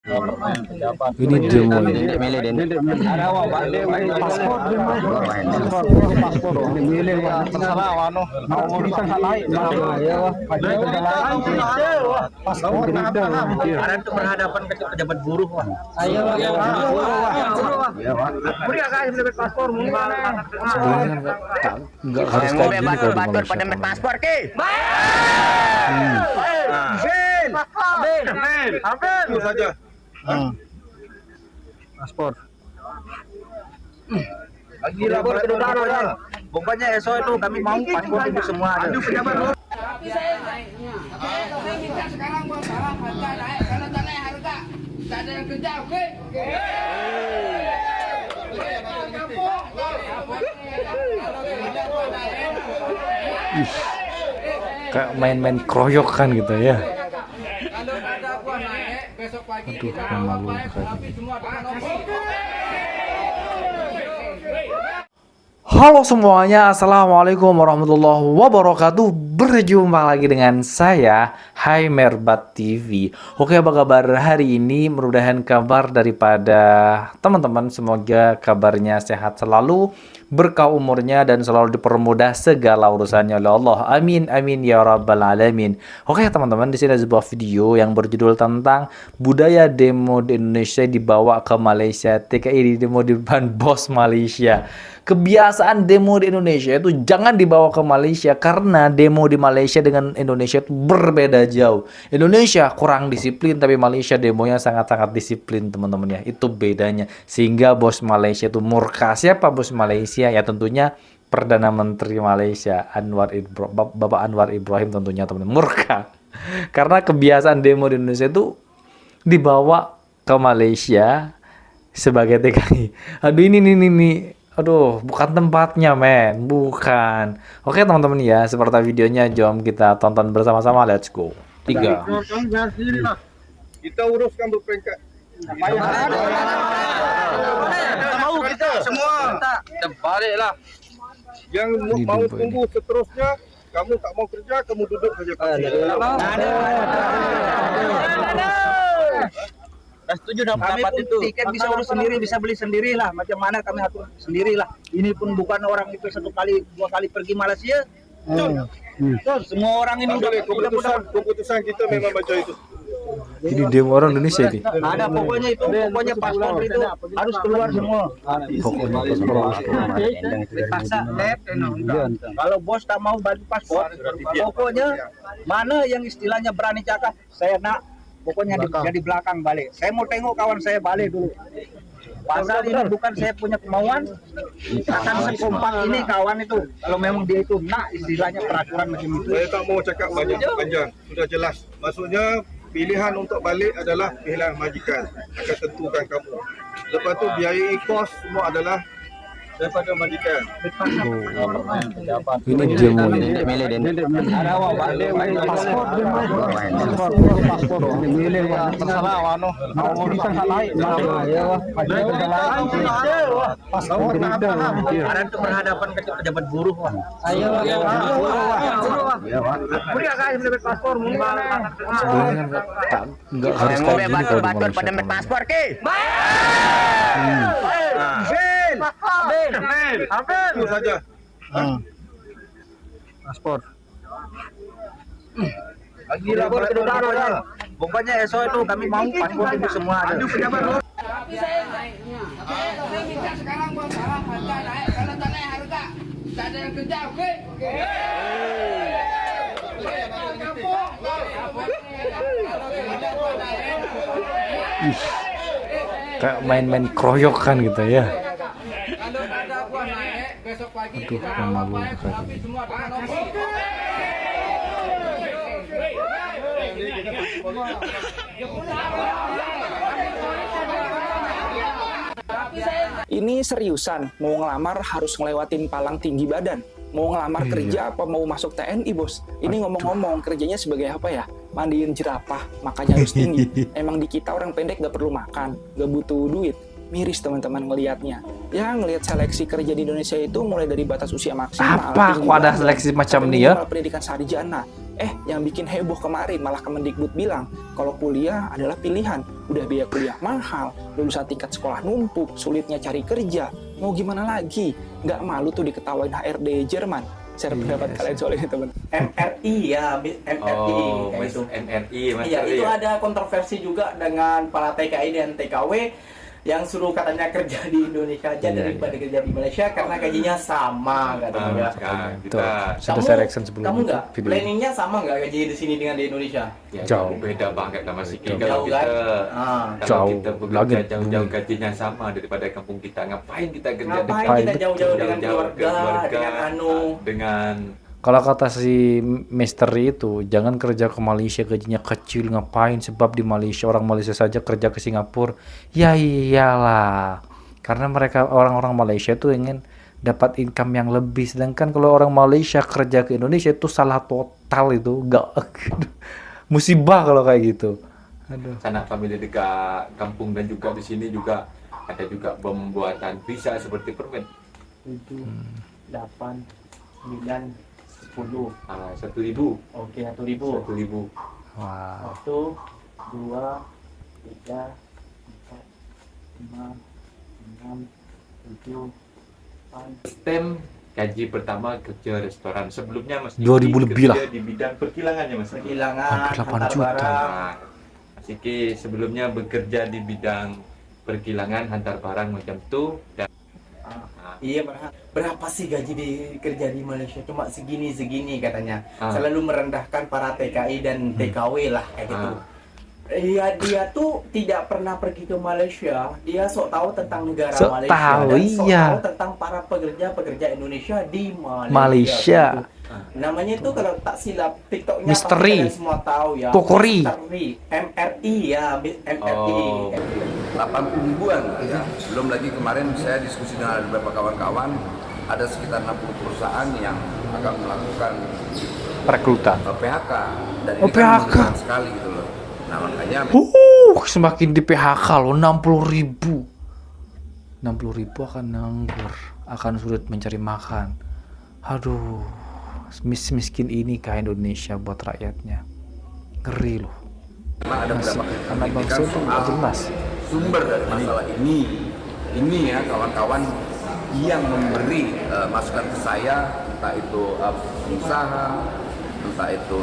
Ini demo ini. Ada untuk berhadapan ke pejabat buruh, Pak. Ayo, paspor, Sebenarnya nggak harus kayak gini kalau di Malaysia. pada paspor ke. Ambil saja. Paspor. Gila pokoknya esok itu kami mau paspor itu semua ada. Tapi saya naiknya. Saya minta sekarang bang, sekarang harga naik. Kalau tak naik harga, tak ada yang kerja, oke? Kayak main-main keroyokan gitu ya. Kalau ada buah naik, besok pagi Aduh, kita yang malu baik, kayak tapi gini. semua dengan oke? Halo semuanya, assalamualaikum warahmatullahi wabarakatuh. Berjumpa lagi dengan saya, Haimerbat TV. Oke, apa kabar hari ini? Mudah-mudahan kabar daripada teman-teman semoga kabarnya sehat selalu, berkah umurnya dan selalu dipermudah segala urusannya oleh Allah. Amin amin ya rabbal alamin. Oke teman-teman, di sini ada sebuah video yang berjudul tentang budaya demo di Indonesia dibawa ke Malaysia. TKI di demo di depan bos Malaysia. Kebiasaan demo di Indonesia itu jangan dibawa ke Malaysia karena demo di Malaysia dengan Indonesia itu berbeda jauh. Indonesia kurang disiplin tapi Malaysia demonya sangat-sangat disiplin teman-teman ya. Itu bedanya. Sehingga bos Malaysia itu murka. Siapa bos Malaysia? Ya tentunya Perdana Menteri Malaysia Bapak Anwar Ibrahim tentunya teman-teman murka. Karena kebiasaan demo di Indonesia itu dibawa ke Malaysia sebagai TKI. Aduh ini. Aduh, bukan tempatnya, men. Bukan. Oke, teman-teman ya, seperti videonya, jom kita tonton bersama-sama. Let's go. 3. Kita uruskan berperingkat. Mau kita semua. Kita baliklah. Yang Ini mau demo tunggu seterusnya, kamu tak mau kerja, kamu duduk saja. Setuju dengan pendapat itu. Tiket bisa urus sendiri, bisa beli sendiri lah. Macam mana kami atur sendiri lah. Ini pun bukan orang itu satu kali, dua kali pergi Malaysia. Semua orang ini udah Keputusan kita memang macam itu. Ini demo orang Indonesia ini. ada pokoknya itu, pokoknya paspor itu harus keluar semua. Pokoknya paspor harus keluar. Dipaksa. Kalau bos tak mau bagi paspor, pokoknya mana yang istilahnya berani cakap, saya nak pokoknya jadi belakang balik. Saya mau tengok kawan saya balik dulu. Pasal ini bukan saya punya kemauan, akan sekompak ini kawan itu. Kalau memang dia itu nak istilahnya peraturan macam itu. Saya tak mau cakap banyak panjang. Sudah jelas. Maksudnya pilihan untuk balik adalah pilihan majikan. Akan tentukan kamu. Lepas tu biaya kos semua adalah daripada majikan. Ini demo ini. Ada untuk berhadapan ke pejabat buruh, Pak. Ayo, paspor, Sebenarnya nggak harus kayak gini kalau di Malaysia. pada teman-teman. paspor ke. Ambil saja. Paspor. Gila pokoknya esok itu kami mau paspor itu semua ada. Tapi saya naiknya. Saya minta sekarang bang, sekarang harga naik. Kalau tak naik harga, tak ada yang kerja, oke? Kayak main-main keroyokan gitu ya. Kalau ada buah naik, besok pagi Aduh, kita yang malu baik, kayak tapi gini. semua dengan oke? Ini seriusan, mau ngelamar harus ngelewatin palang tinggi badan. Mau ngelamar Iya. kerja apa mau masuk TNI, bos? Ini ngomong-ngomong, kerjanya sebagai apa ya? Mandiin jerapah, makanya harus tinggi. Emang di kita orang pendek gak perlu makan, gak butuh duit. Miris teman-teman ngelihatnya. Ya, ngelihat seleksi kerja di Indonesia itu mulai dari batas usia maksimal. Apa? Kok ada seleksi macam ini ya? Pendidikan sarjana. Yang bikin heboh kemarin malah Kemendikbud bilang kalau kuliah adalah pilihan. Udah biaya kuliah mahal, lulusan tingkat sekolah numpuk, sulitnya cari kerja. Mau gimana lagi? Nggak malu tuh diketawain HRD Jerman. Share pendapat kalian soal ini, teman. MRI ya, MRI. Itu MRI. Iya, itu ada kontroversi juga dengan para TKI dan TKW yang suruh katanya kerja di Indonesia aja daripada kerja di Malaysia karena gajinya sama katanya. Sudah saya reaction sebelum Kamu nggak? video ini. Planningnya sama nggak gaji di sini dengan di Indonesia? Ya, Jauh. beda banget lah Mas Iki. Jauh. Kalau Jauh, kan? kita Jauh. kita bekerja Langit jauh-jauh bumi. gajinya sama daripada kampung kita. Ngapain kita kerja Ngapain dekat- kita jauh-jauh dengan jauh-jauh ke keluarga, dengan anu? dengan Kalau kata si misteri itu, jangan kerja ke Malaysia gajinya kecil, ngapain? Sebab di Malaysia, orang Malaysia saja kerja ke Singapura. Ya iyalah. Karena mereka orang-orang Malaysia tuh ingin dapat income yang lebih. Sedangkan kalau orang Malaysia kerja ke Indonesia itu salah total itu. Gak musibah kalau kayak gitu. Aduh. sanak famili dekat kampung dan juga di sini juga ada juga pembuatan visa seperti permit. 7, 8, 9, 10. 1.000. Oke, 1.000. 1.000. Wow. 1, 2, 3, 4, 5, 6, 7, 8. Sistem gaji pertama kerja restoran sebelumnya Mas 2.000 lebih lah. kerja di bidang perkilangannya Mas. Perkilangan, Hampir 8 antar juta. barang. Nah, Mas Iki sebelumnya bekerja di bidang perkilangan hantar barang macam itu dan Iya, berapa sih gaji di kerja di Malaysia? Cuma segini katanya. Ah. Selalu merendahkan para TKI dan TKW lah kayak gitu. Iya, dia tuh tidak pernah pergi ke Malaysia. Dia sok tahu tentang negara Sok Malaysia tahu, dan sok iya. tahu tentang para pekerja Indonesia di Malaysia. Malaysia. Gitu. Namanya itu kalau tak silap TikToknya Misteri. kalian semua tahu ya. Pokori. Misteri. MRI ya, MRI. Oh. 80 ribuan ya. Belum lagi kemarin saya diskusi dengan beberapa kawan-kawan, ada sekitar 60 perusahaan yang akan melakukan Rekrutan. PHK dan Oh, ini kan PHK. mengerikan sekali gitu loh. Nah makanya Semakin di PHK loh, 60.000. 60.000 akan nganggur, akan sulit mencari makan. Aduh, miskin ini kah Indonesia buat rakyatnya. Ngeri loh. memang ada beberapa Anak bangsa itu nggak jelas. sumber dari masalah ini ya kawan-kawan yang memberi masukan ke saya, entah itu pengusaha, entah itu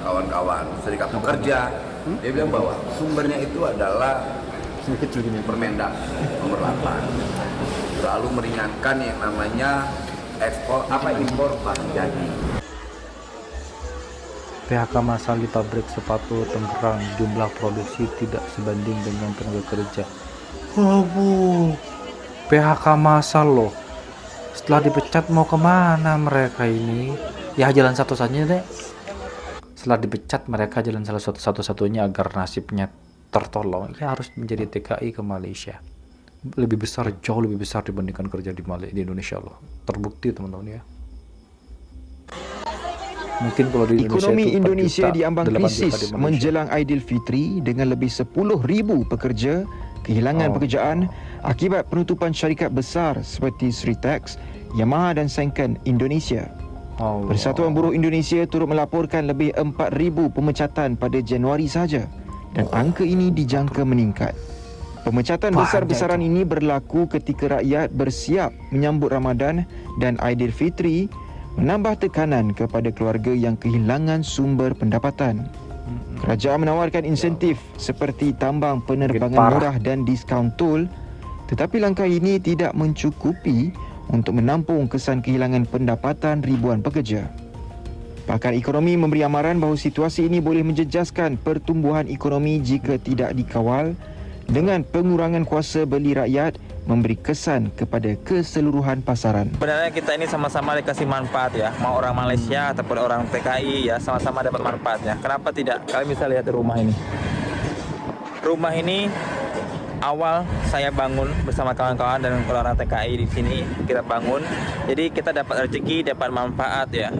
kawan-kawan serikat pekerja, dia bilang bahwa sumbernya itu adalah Permendak nomor 8, lalu meringankan yang namanya impor bahan jadi. PHK massal di pabrik sepatu Tangerang, jumlah produksi tidak sebanding dengan tenaga kerja. Wow, PHK massal loh. Setelah dipecat mau kemana mereka ini? Ya jalan satu saja deh. Setelah dipecat mereka jalan salah satu-satunya agar nasibnya tertolong. Ya harus menjadi TKI ke Malaysia. Lebih besar, jauh lebih besar dibandingkan kerja di Indonesia loh. Terbukti teman-teman ya. Mungkin kalau di Indonesia Ekonomi itu 4 Indonesia juta, diambang 8 juta krisis di Malaysia. menjelang Aidilfitri dengan lebih 10,000 pekerja kehilangan pekerjaan akibat penutupan syarikat besar seperti Sritex, Yamaha dan Senken Indonesia. Allah. Persatuan Buruh Indonesia turut melaporkan lebih 4,000 pemecatan pada Januari saja dan angka ini dijangka meningkat. Pemecatan Banyak besar-besaran itu. ini berlaku ketika rakyat bersiap menyambut Ramadan dan Aidilfitri, menambah tekanan kepada keluarga yang kehilangan sumber pendapatan. Kerajaan menawarkan insentif seperti tambang penerbangan Parah. murah dan diskaun tol, tetapi langkah ini tidak mencukupi untuk menampung kesan kehilangan pendapatan ribuan pekerja. Pakar ekonomi memberi amaran bahawa situasi ini boleh menjejaskan pertumbuhan ekonomi jika tidak dikawal dengan pengurangan kuasa beli rakyat memberi kesan kepada keseluruhan pasaran. Sebenarnya kita ini sama-sama dikasih manfaat ya, mau orang Malaysia ataupun orang TKI ya, sama-sama dapat manfaatnya. Kenapa tidak? Kalian bisa lihat rumah ini. Rumah ini awal saya bangun bersama kawan-kawan dan orang TKI di sini kita bangun. Jadi kita dapat rezeki, dapat manfaat ya.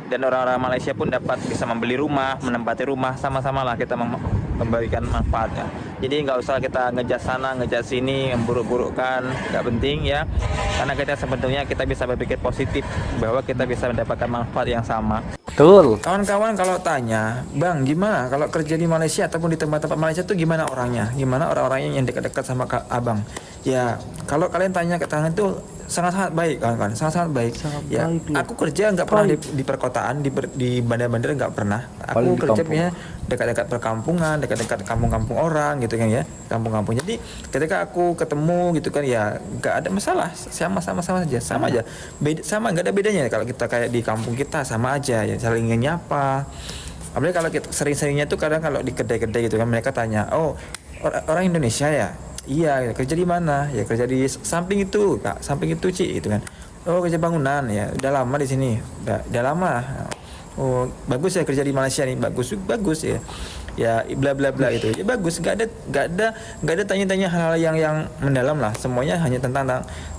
Dan orang-orang Malaysia pun dapat bisa membeli rumah, menempati rumah, sama-sama lah kita memberikan manfaatnya. Jadi nggak usah kita ngejat sana, ngejat sini, memburuk-burukkan, nggak penting ya. Karena kita sebetulnya kita bisa berpikir positif bahwa kita bisa mendapatkan manfaat yang sama. Betul. Kawan-kawan kalau tanya, Bang, gimana kalau kerja di Malaysia ataupun di tempat-tempat Malaysia tuh gimana orangnya? Gimana orang-orangnya yang dekat-dekat sama Abang? Ya, kalau kalian tanya ke tangan itu sangat-sangat baik, kawan-kawan. Sangat-sangat baik. Ya, aku kerja nggak pernah di perkotaan, di bandar-bandar nggak pernah. Aku kerja punya dekat-dekat perkampungan, dekat-dekat kampung-kampung orang gitu kan ya, kampung-kampung. Jadi ketika aku ketemu gitu kan ya nggak ada masalah, sama aja, sama nggak ada bedanya kalau kita kayak di kampung kita sama aja ya, saling nyapa. Apalagi kalau kita sering-seringnya tuh kadang kalau di kedai-kedai gitu kan mereka tanya, oh orang Indonesia ya, iya kerja di mana ya, kerja di samping itu kak, samping itu Ci gitu kan. Oh kerja bangunan ya, udah lama di sini, udah lama. Oh bagus ya kerja di Malaysia nih, bagus ya, ya bla bla bla itu ya bagus, nggak ada tanya-tanya hal-hal yang mendalam lah, semuanya hanya tentang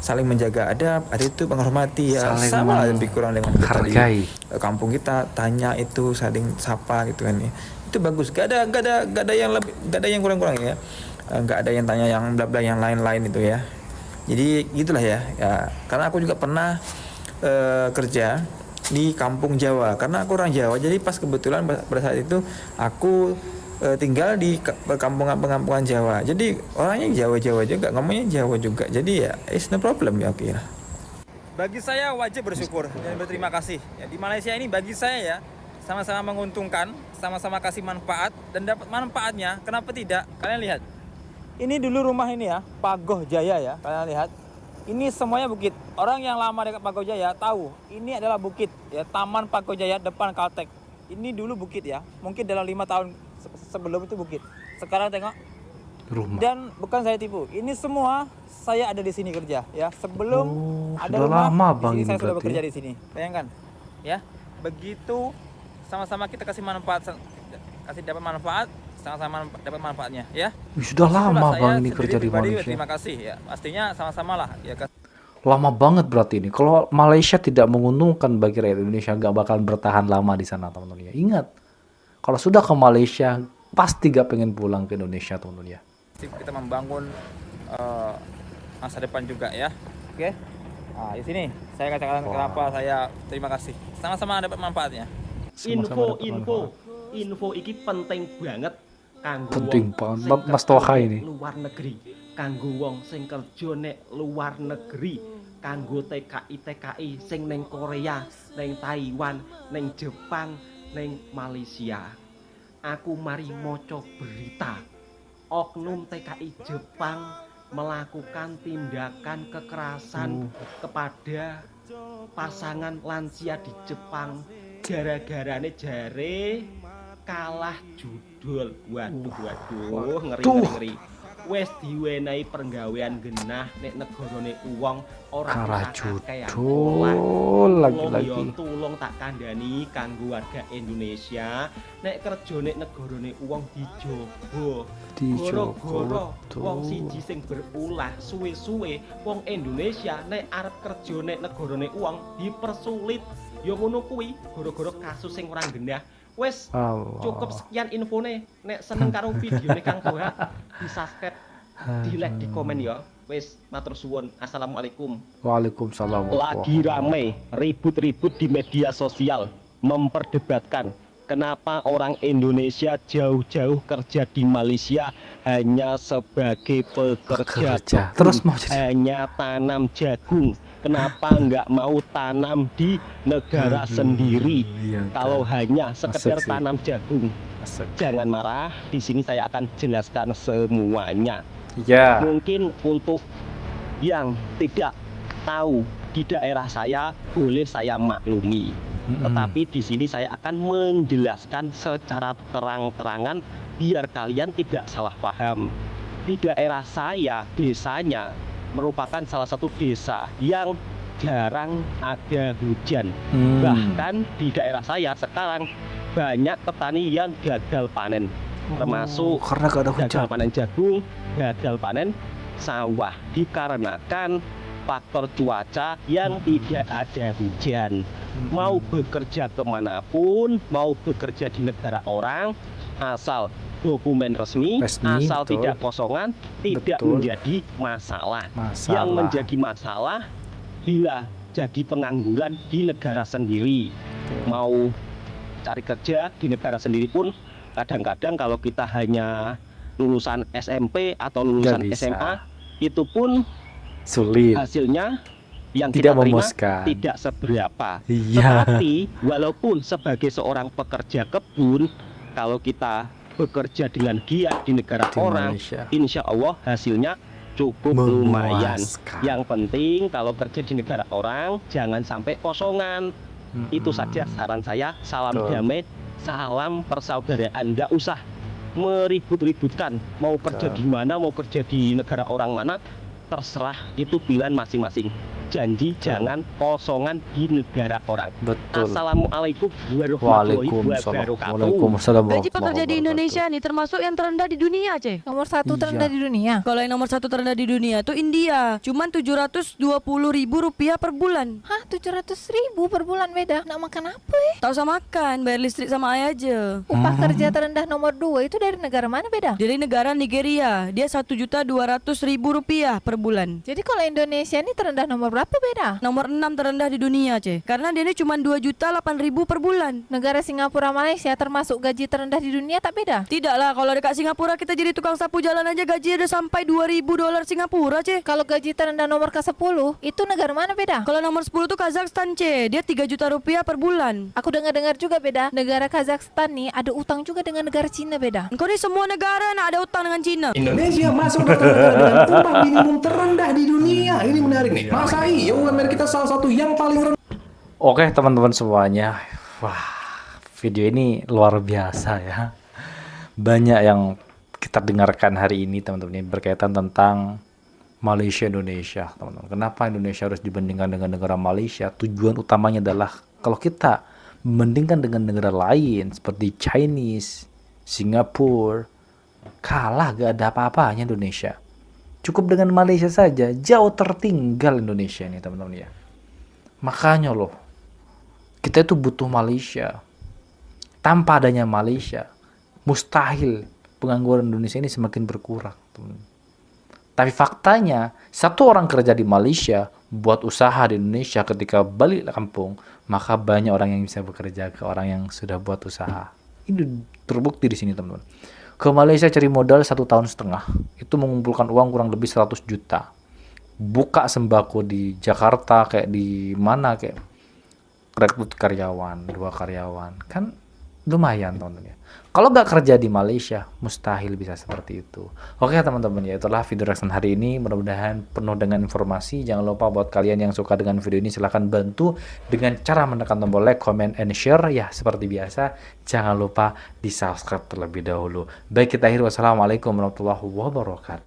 saling menjaga adab, itu menghormati ya, sama lah lebih kurang dengan kita di kampung kita, tanya itu saling sapa gitu kan ya, itu bagus, nggak ada yang lebih, nggak ada yang kurang-kurang ya, nggak ada yang tanya yang bla bla yang lain-lain itu ya. Jadi gitulah ya, karena aku juga pernah kerja di kampung Jawa karena aku orang Jawa, jadi pas kebetulan pada saat itu aku tinggal di perkampungan Jawa, jadi orangnya Jawa juga, ngomongnya Jawa juga, jadi ya it's no problem ya. Oke lah. Bagi saya wajib bersyukur dan berterima kasih ya, di Malaysia ini bagi saya ya sama-sama menguntungkan, sama-sama kasih manfaat dan dapat manfaatnya. Kenapa tidak? Kalian lihat, ini dulu rumah ini ya, Pagoh Jaya ya, kalian lihat. Ini semuanya bukit. Orang yang lama dekat Pagoh Jaya tahu ini adalah bukit ya, Taman Pagoh Jaya depan Caltech. Ini dulu bukit ya. Mungkin dalam 5 tahun sebelum itu bukit. Sekarang tengok rumah. Dan bukan saya tipu. Ini semua saya ada di sini kerja ya. Sebelum ada rumah, lama Bang, ini saya sudah bekerja di sini. Bayangkan ya. Begitu sama-sama kita kasih manfaat, kasih dapat manfaat, sama-sama dapat manfaatnya ya. Sudah lama Bang ini kerja di Malaysia. Terima kasih ya. Pastinya sama-sama lah ya. Lama banget berarti ini. Kalau Malaysia tidak menguntungkan bagi rakyat Indonesia, nggak bakal bertahan lama di sana teman-teman ya. Ingat, kalau sudah ke Malaysia pasti gak pengen pulang ke Indonesia teman-teman ya. Kita membangun masa depan juga ya. Oke. Nah, di sini saya katakan kenapa saya terima kasih. Sama-sama dapat manfaatnya. Info iki penting banget. Penting banget Mas Toha ini. Luar negeri, kanggo wong sing kerja nek luar negeri, kanggo TKI sing neng Korea, neng Taiwan, neng Jepang, neng Malaysia. Aku mari maca berita oknum TKI Jepang melakukan tindakan kekerasan kepada pasangan lansia di Jepang gara-garane jare kalah judul. Waduh, ngeri. Wes diwenehi perenggawean genah nek negarane uwong ora judul lagi-lagi. Tulung tak kandhani kanggo warga Indonesia nek kerja nek negarane uwong dijogo. Gara-gara wong siji sing berulah suwe-suwe wong Indonesia nek arep kerja nek negarane uwong dipersulit. Ya ngono kuwi gara-gara kasus sing ora genah. Wes cukup sekian infone. Nek seneng karo videone Kang Toha di subscribe, di like, di komen ya. Wes matur suwun. Assalamualaikum. Waalaikumsalam. Lagi rame ribut-ribut di media sosial memperdebatkan kenapa orang Indonesia jauh-jauh kerja di Malaysia hanya sebagai pekerja. Terus mau hanya tanam jagung. Kenapa nggak mau tanam di negara sendiri? Kalau hanya sekedar tanam jagung. Jangan marah, di sini saya akan jelaskan semuanya. Ya. Mungkin untuk yang tidak tahu di daerah saya boleh saya maklumi. Tetapi di sini saya akan menjelaskan secara terang-terangan biar kalian tidak salah paham. Di daerah saya, desanya merupakan salah satu desa yang jarang ada hujan. Bahkan di daerah saya sekarang banyak petani yang gagal panen, termasuk karena gak ada hujan. Gagal panen jagung, gagal panen sawah dikarenakan faktor cuaca yang tidak ada hujan. Mau bekerja kemanapun, mau bekerja di negara orang, asal dokumen resmi asal betul. Tidak kosongan, tidak betul. Menjadi masalah. Yang menjadi masalah bila jadi pengangguran di negara sendiri. Mau cari kerja di negara sendiri pun kadang-kadang kalau kita hanya lulusan SMP atau lulusan Nggak bisa. SMA itu pun Sulit. hasilnya yang Tidak kita terima memuaskan. tidak seberapa. Iya. Tetapi walaupun sebagai seorang pekerja kebun, kalau kita bekerja dengan giat di negara Di orang, Malaysia. insya Allah hasilnya cukup lumayan. Memuaskan. Yang penting kalau kerja di negara orang jangan sampai kosongan. Itu saja saran saya. Salam Betul. damai, salam persaudaraan. Nggak usah meribut-ributkan mau kerja Betul. di mana, mau kerja di negara orang mana, terserah, itu pilihan masing-masing. Janji jangan kosongan di negara orang. Betul. Assalamualaikum warahmatullahi wabarakatuh. Waalaikumsalam. Gaji pekerja di Indonesia nih termasuk yang terendah di dunia, Ceh. Nomor 1 Iya. terendah di dunia. Kalau yang nomor 1 terendah di dunia itu India, cuman 720.000 rupiah per bulan. Hah, 700.000 per bulan beda. Nak makan apa ya? Tak usah makan, bayar listrik sama air aja. Upah kerja terendah nomor 2 itu dari negara mana beda? Dari negara Nigeria, dia 1.200.000 rupiah per bulan. Jadi kalau Indonesia ini terendah nomor berapa beda? Nomor 6 terendah di dunia, Ceh. Karena dia ini cuma 2.008.000 per bulan. Negara Singapura, Malaysia termasuk gaji terendah di dunia tak beda? Tidak lah, kalau dekat Singapura kita jadi tukang sapu jalan aja gaji udah sampai 2.000 dolar Singapura, Ceh. Kalau gaji terendah nomor ke-10 itu negara mana beda? Kalau nomor 10 tuh Kazakhstan, Ceh. Dia 3 juta rupiah per bulan. Aku dengar-dengar juga beda. Negara Kazakhstan nih ada utang juga dengan negara Cina beda. Kau nih semua negara nak ada utang dengan Cina. Indonesia masuk daftar negara dengan upah minimum terendah di dunia. Ini menarik nih. Masa iya UMR kita salah satu yang paling rendah? Oke teman-teman semuanya, wah video ini luar biasa ya. Banyak yang kita dengarkan hari ini teman-teman, ini berkaitan tentang Malaysia Indonesia teman-teman. Kenapa Indonesia harus dibandingkan dengan negara Malaysia? Tujuan utamanya adalah kalau kita membandingkan dengan negara lain seperti Chinese, Singapura, kalah gak ada apa-apanya Indonesia. Cukup dengan Malaysia saja, jauh tertinggal Indonesia ini teman-teman ya. Makanya loh, kita itu butuh Malaysia. Tanpa adanya Malaysia, mustahil pengangguran Indonesia ini semakin berkurang. Tapi faktanya, satu orang kerja di Malaysia, buat usaha di Indonesia, ketika balik kampung, maka banyak orang yang bisa bekerja ke orang yang sudah buat usaha. Ini terbukti di sini teman-teman. Ke Malaysia cari modal 1,5 tahun, itu mengumpulkan uang kurang lebih 100 juta. Buka sembako di Jakarta kayak di mana, kayak rekrut karyawan, 2 karyawan, kan lumayan teman-teman ya. Kalau nggak kerja di Malaysia, mustahil bisa seperti itu. Oke teman-teman ya, itulah video reaction hari ini. Mudah-mudahan penuh dengan informasi. Jangan lupa buat kalian yang suka dengan video ini, silahkan bantu dengan cara menekan tombol like, comment, and share. Ya seperti biasa, jangan lupa di subscribe terlebih dahulu. Baik, kita akhiri. Wassalamualaikum warahmatullahi wabarakatuh.